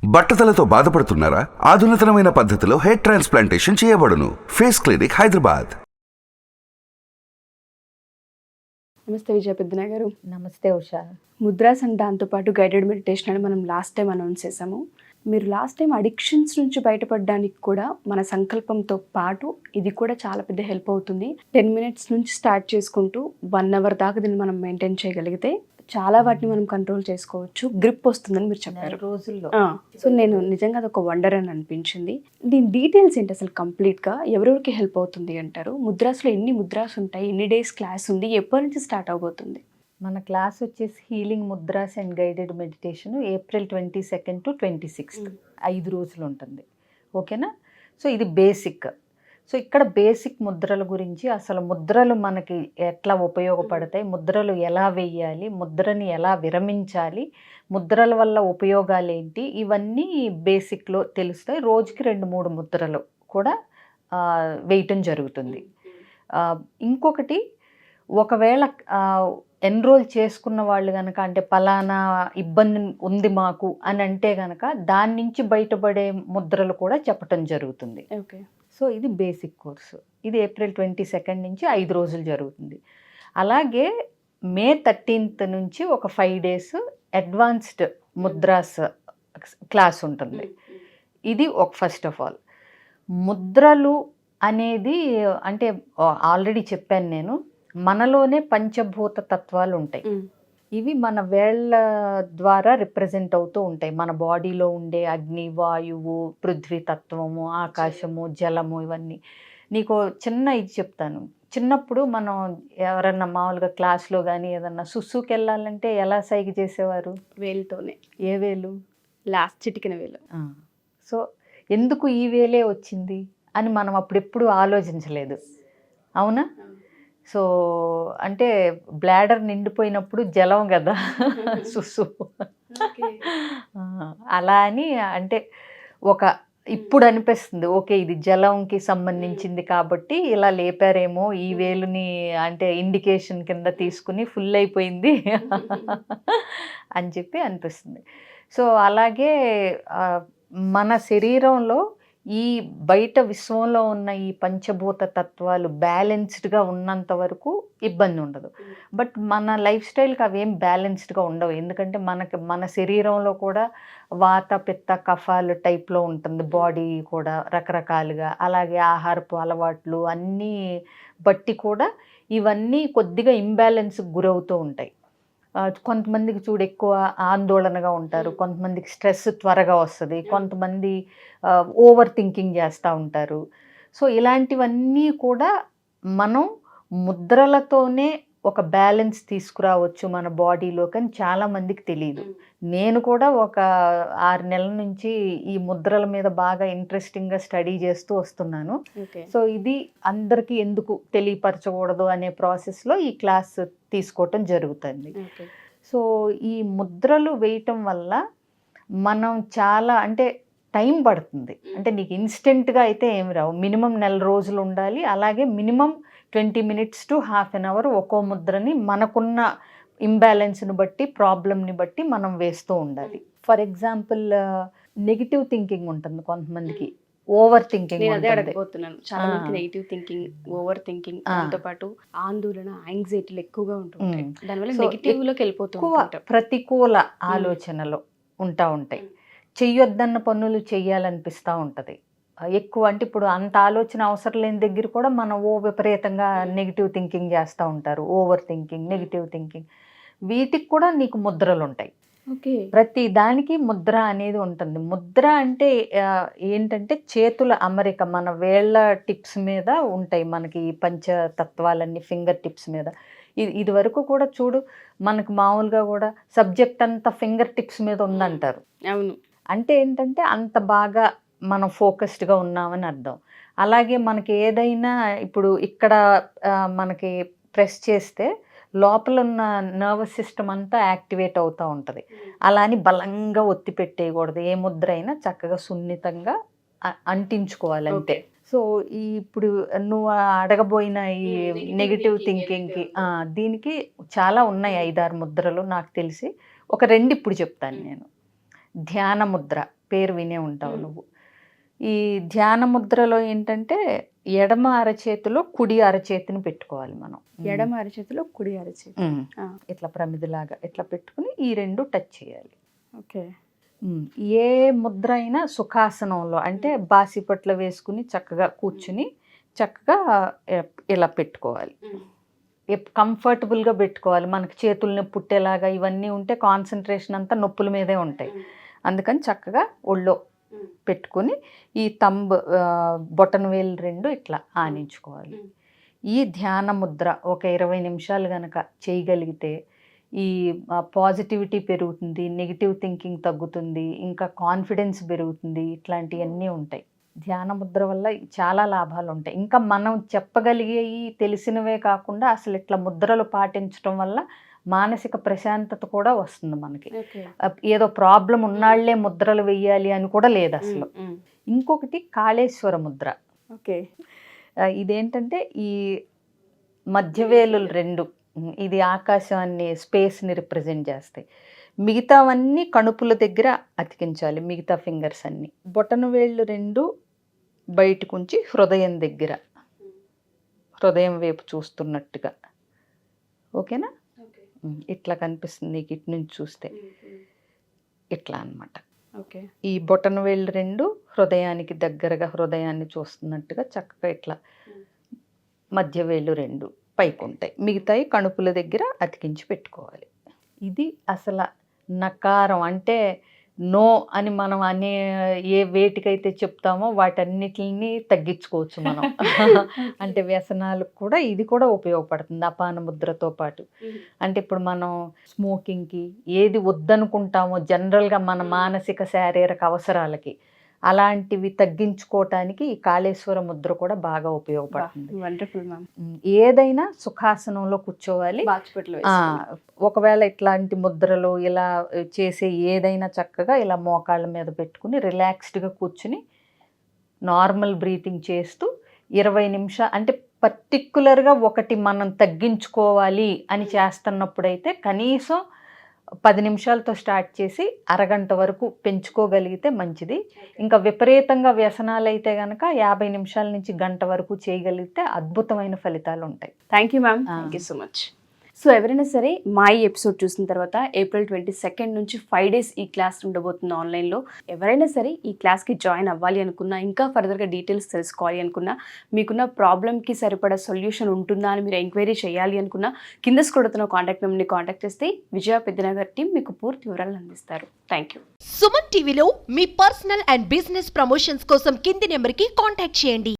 బట్టతలతో బాధపడుతున్నారా? ఆధునితనమైన పద్ధతిలో hair transplantation చేయబడును. Face clinic, Hyderabad. నమస్తే విజయ పెద్దన గారు. నమస్తే ఉషా. ముద్రాస్ అండ్ దాంతోపాటు గైడెడ్ మెడిటేషన్ అని మనం లాస్ట్ టైం అనౌన్స్ చేసాము. మీరు లాస్ట్ టైం అడిక్షన్స్ నుంచి బయటపడడానికి కూడా మన సంకల్పంతో పాటు ఇది కూడా చాలా పెద్ద హెల్ప్ అవుతుంది. 10 minutes నుంచి స్టార్ట్ చేసుకుంటూ 1 hour దాకా దీన్ని మనం మెయింటైన్ చేయగలిగితే చాలా వాటిని మనం కంట్రోల్ చేసుకోవచ్చు, గ్రిప్ వస్తుందని మీరు చెప్పారు రోజుల్లో. సో నేను నిజంగా అదొక వండర్ అని అనిపించింది. దీని డీటెయిల్స్ ఏంటి అసలు కంప్లీట్గా ఎవరెవరికి హెల్ప్ అవుతుంది అంటారు? ముద్రాస్లో ఎన్ని ముద్రాస్ ఉంటాయి, ఎన్ని డేస్ క్లాస్ ఉంది, ఎప్పటి నుంచి స్టార్ట్ అవబోతుంది? మన క్లాస్ వచ్చేసి healing mudras and guided meditation April 22nd to 26th 5 రోజులు ఉంటుంది. ఓకేనా? సో ఇది బేసిక్. సో ఇక్కడ బేసిక్ ముద్రల గురించి, అసలు ముద్రలు మనకి ఎట్లా ఉపయోగపడతాయి, ముద్రలు ఎలా వేయాలి, ముద్రని ఎలా విరమించాలి, ముద్రల వల్ల ఉపయోగాలు ఏంటి, ఇవన్నీ బేసిక్లో తెలుస్తాయి. రోజుకి 2-3 ముద్రలు కూడా వేయటం జరుగుతుంది. ఇంకొకటి, ఒకవేళ ఎన్రోల్ చేసుకున్న వాళ్ళు కనుక, అంటే పలానా ఇబ్బంది ఉంది మాకు అని అంటే కనుక దాని నుంచి బయటపడే ముద్రలు కూడా చెప్పటం జరుగుతుంది. ఓకే. సో ఇది బేసిక్ కోర్సు. ఇది April 22nd నుంచి 5 రోజులు జరుగుతుంది. అలాగే May 13th నుంచి ఒక 5 days అడ్వాన్స్డ్ ముద్రాస్ క్లాస్ ఉంటుంది. ఇది ఒక ఫస్ట్ ఆఫ్ ఆల్ ముద్రలు అనేది, అంటే ఆల్రెడీ చెప్పాను నేను, మనలోనే పంచభూత తత్వాలు ఉంటాయి. ఇవి మన వేళ్ళ ద్వారా రిప్రజెంట్ అవుతూ ఉంటాయి. మన బాడీలో ఉండే అగ్ని, వాయువు, పృథ్వీ తత్వము, ఆకాశము, జలము, ఇవన్నీ. నీకు చిన్న ఇది చెప్తాను. చిన్నప్పుడు మనం ఎవరన్నా మామూలుగా క్లాస్లో కానీ ఏదన్నా సుస్సుకి వెళ్ళాలంటే ఎలా సైగ చేసేవారు? వేలుతోనే. ఏ వేలు? లాస్ట్ చిటికిన వేలు. సో ఎందుకు ఈ వేలే వచ్చింది అని మనం అప్పుడెప్పుడు ఆలోచించలేదు, అవునా? సో అంటే బ్లాడర్ నిండిపోయినప్పుడు జలం కదా సుస్సు. అలా అని అంటే ఇప్పుడు అనిపిస్తుంది, ఓకే ఇది జలంకి సంబంధించింది కాబట్టి ఇలా లేపారేమో, ఈ వేలుని అంటే ఇండికేషన్ కింద తీసుకుని ఫుల్ అయిపోయింది అని చెప్పి అనిపిస్తుంది. సో అలాగే మన శరీరంలో ఈ బయట విశ్వంలో ఉన్న ఈ పంచభూత తత్వాలు బ్యాలెన్స్డ్గా ఉన్నంత వరకు ఇబ్బంది ఉండదు. బట్ మన లైఫ్ స్టైల్కి అవేం బ్యాలెన్స్డ్గా ఉండవు. ఎందుకంటే మన శరీరంలో కూడా వాత, పిత్త, కఫాలు టైప్లో ఉంటుంది బాడీ కూడా రకరకాలుగా. అలాగే ఆహారపు అలవాట్లు అన్నీ బట్టి కూడా ఇవన్నీ కొద్దిగా ఇంబ్యాలెన్స్కి గురవుతూ ఉంటాయి. కొంతమందికి చూడు ఎక్కువ ఆందోళనగా ఉంటారు, కొంతమందికి స్ట్రెస్ త్వరగా వస్తుంది, కొంతమంది ఓవర్ థింకింగ్ చేస్తూ ఉంటారు. సో ఇలాంటివన్నీ కూడా మనం ముద్రలతోనే ఒక బ్యాలెన్స్ తీసుకురావచ్చు మన బాడీలో, కానీ చాలామందికి తెలియదు. నేను కూడా ఒక 6 నెలల నుంచి ఈ ముద్రల మీద బాగా ఇంట్రెస్టింగ్గా స్టడీ చేస్తూ వస్తున్నాను. సో ఇది అందరికీ ఎందుకు తెలియపరచకూడదు అనే ప్రాసెస్లో ఈ క్లాస్ తీసుకోవటం జరుగుతుంది. సో ఈ ముద్రలు వేయటం వల్ల మనం చాలా, అంటే టైం పడుతుంది. అంటే నీకు ఇన్స్టెంట్గా అయితే ఏమి రావు. మినిమం 1 రోజులు ఉండాలి. అలాగే minimum 20 minutes to half an hour ఒక్కో ముద్రని మనకున్న ఇంబ్యాలెన్స్ని బట్టి, ప్రాబ్లమ్ని బట్టి మనం వేస్తూ ఉండాలి. ఫర్ ఎగ్జాంపుల్ నెగిటివ్ థింకింగ్ ఉంటుంది కొంతమందికి, ఓవర్ థింకింగ్. అదే అడగబోతున్నాను. చాలా మందికి నెగిటివ్ థింకింగ్, ఓవర్ థింకింగ్, దాంతో పాటు ఆందోళన, యాంగ్జైటీలు ఎక్కువగా ఉంటుంది. దానివల్ల నెగిటివ్ లోకి వెళ్ళిపోతుంది. ప్రతికూల ఆలోచనలు ఉంటాయి. చెయ్యొద్దన్న పనులు చెయ్యాలనిపిస్తూ ఉంటుంది ఎక్కువ. అంటే ఇప్పుడు అంత ఆలోచన అవసరం లేని దగ్గర కూడా మనం విపరీతంగా నెగిటివ్ థింకింగ్ చేస్తూ ఉంటారు. ఓవర్ థింకింగ్, నెగిటివ్ థింకింగ్, వీటికి కూడా నీకు ముద్రలు ఉంటాయి. ప్రతి దానికి ముద్ర అనేది ఉంటుంది. ముద్ర అంటే ఏంటంటే చేతుల అమరిక, మన వేళ్ళ టిప్స్ మీద ఉంటాయి మనకి ఈ పంచతత్వాలన్నీ, ఫింగర్ టిప్స్ మీద. ఇది వరకు కూడా చూడు, మనకు మామూలుగా కూడా సబ్జెక్ట్ అంతా ఫింగర్ టిప్స్ మీద ఉందంటారు. అవును. అంటే ఏంటంటే అంత బాగా మనం ఫోకస్డ్గా ఉన్నామని అర్థం. అలాగే మనకి ఏదైనా ఇప్పుడు ఇక్కడ మనకి ప్రెస్ చేస్తే లోపల ఉన్న నర్వస్ సిస్టమ్ అంతా యాక్టివేట్ అవుతూ ఉంటుంది. అలా అని బలంగా ఒత్తి పెట్టేయకూడదు. ఏ ముద్ర అయినా చక్కగా సున్నితంగా అంటించుకోవాలి అంతే. సో ఇప్పుడు నువ్వు అడగబోయిన ఈ నెగిటివ్ థింకింగ్కి దీనికి చాలా ఉన్నాయి, 5-6 ముద్రలు నాకు తెలిసి. ఒక 2 ఇప్పుడు చెప్తాను నేను. ధ్యాన ముద్ర, పేరు వినే ఉంటావు నువ్వు. ఈ ధ్యాన ముద్రలో ఏంటంటే ఎడమ అరచేతిలో కుడి అరచేతిని పెట్టుకోవాలి మనం. ఎడమ అరచేతిలో కుడి అరచేతి. ఇట్లా ప్రమిదిలాగా ఇట్లా పెట్టుకుని ఈ రెండు టచ్ చేయాలి. ఓకే. ఏ ముద్ర అయినా సుఖాసనంలో అంటే బాసిపట్ల వేసుకుని చక్కగా కూర్చుని చక్కగా ఇలా పెట్టుకోవాలి. కంఫర్టబుల్గా పెట్టుకోవాలి. మనకి చేతుల్ని పుట్టేలాగా ఇవన్నీ ఉంటే కాన్సన్ట్రేషన్ అంతా నొప్పుల మీదే ఉంటాయి. అందుకని చక్కగా ఒళ్ళో పెట్టుకొని ఈ బొటన వేలు రెండు ఇట్లా ఆనించుకోవాలి. ఈ ధ్యాన ముద్ర ఒక 20 నిమిషాలు కనుక చేయగలిగితే ఈ పాజిటివిటీ పెరుగుతుంది, నెగిటివ్ థింకింగ్ తగ్గుతుంది, ఇంకా కాన్ఫిడెన్స్ పెరుగుతుంది, ఇట్లాంటివన్నీ ఉంటాయి. ధ్యాన ముద్ర వల్ల చాలా లాభాలు ఉంటాయి. ఇంకా మనం చెప్పగలిగేవి తెలిసినవే కాకుండా అసలు ఇట్లా ముద్రలు పాటించడం వల్ల మానసిక ప్రశాంతత కూడా వస్తుంది మనకి. ఏదో ప్రాబ్లం ఉన్నాళ్లే ముద్రలు వెయ్యాలి అని కూడా లేదు అసలు. ఇంకొకటి కాళేశ్వర ముద్ర. ఓకే. ఇదేంటంటే ఈ మధ్యవేలు రెండు, ఇది ఆకాశాన్ని, స్పేస్ని రిప్రజెంట్ చేస్తాయి. మిగతావన్నీ కణుపుల దగ్గర అతికించాలి, మిగతా ఫింగర్స్ అన్నీ. బొటన వేళ్ళు రెండు బయటకుంచి హృదయం దగ్గర, హృదయం వైపు చూస్తున్నట్టుగా. ఓకేనా? ఇట్లా కనిపిస్తుంది నీకు ఇటు నుంచి చూస్తే, ఇట్లా అన్నమాట. ఓకే. ఈ బొటన వేళ్ళు రెండు హృదయానికి దగ్గరగా, హృదయాన్ని చూస్తున్నట్టుగా చక్కగా ఇట్లా మధ్య వేళ్ళు రెండు పైకి ఉంటాయి, మిగతాయి కణుపుల దగ్గర అతికించి పెట్టుకోవాలి. ఇది అసలు నకారం అంటే నో అని మనం అనే ఏ వేటికైతే చెప్తామో వాటన్నిటిని తగ్గించుకోవచ్చు మనం. అంటే వ్యసనాలకు కూడా ఇది కూడా ఉపయోగపడుతుంది అపాన ముద్రతో పాటు. అంటే ఇప్పుడు మనం స్మోకింగ్కి ఏది వద్దనుకుంటామో జనరల్గా మన మానసిక శారీరక అవసరాలకి, అలాంటివి తగ్గించుకోవటానికి ఈ కాళేశ్వర ముద్ర కూడా బాగా ఉపయోగపడుతుంది. Wonderful ma'am. ఏదైనా సుఖాసనంలో కూర్చోవాలి. ఒకవేళ ఇట్లాంటి ముద్రలు ఇలా చేసే ఏదైనా చక్కగా ఇలా మోకాళ్ళ మీద పెట్టుకుని రిలాక్స్డ్గా కూర్చుని నార్మల్ బ్రీతింగ్ చేస్తూ 20 నిమిషాలు, అంటే పర్టిక్యులర్గా ఒకటి మనం తగ్గించుకోవాలి అని చేస్తున్నప్పుడైతే కనీసం 10 నిమిషాలతో స్టార్ట్ చేసి అరగంట వరకు పెంచుకోగలిగితే మంచిది. ఇంకా విపరీతంగా వ్యసనాలు అయితే కనుక 50 నిమిషాల నుంచి గంట వరకు చేయగలిగితే అద్భుతమైన ఫలితాలు ఉంటాయి. Thank you ma'am. Thank you so much. So ఎవరైనా సరే మా ఈ ఎపిసోడ్ చూసిన తర్వాత April 22 నుంచి 5 days ఈ క్లాస్ ఉండబోతుంది ఆన్లైన్లో. ఎవరైనా సరే ఈ క్లాస్కి జాయిన్ అవ్వాలి అనుకున్నా, ఇంకా ఫర్దర్గా డీటెయిల్స్ తెలుసుకోవాలి అనుకున్నా, మీకున్న ప్రాబ్లమ్కి సరిపడా సొల్యూషన్ ఉంటుందా అని మీరు ఎంక్వైరీ చేయాలి అనుకున్నా, కింద స్క్రోల్ కాంటాక్ట్ నెంబర్ని కాంటాక్ట్ చేస్తే విజయ పెద్దనగర్ టీం మీకు పూర్తి వివరాలు అందిస్తారు. Thank you. సుమన్ టీవీలో మీ పర్సనల్ అండ్ బిజినెస్ ప్రమోషన్స్ కోసం కింది నెంబర్కి కాంటాక్ట్ చేయండి.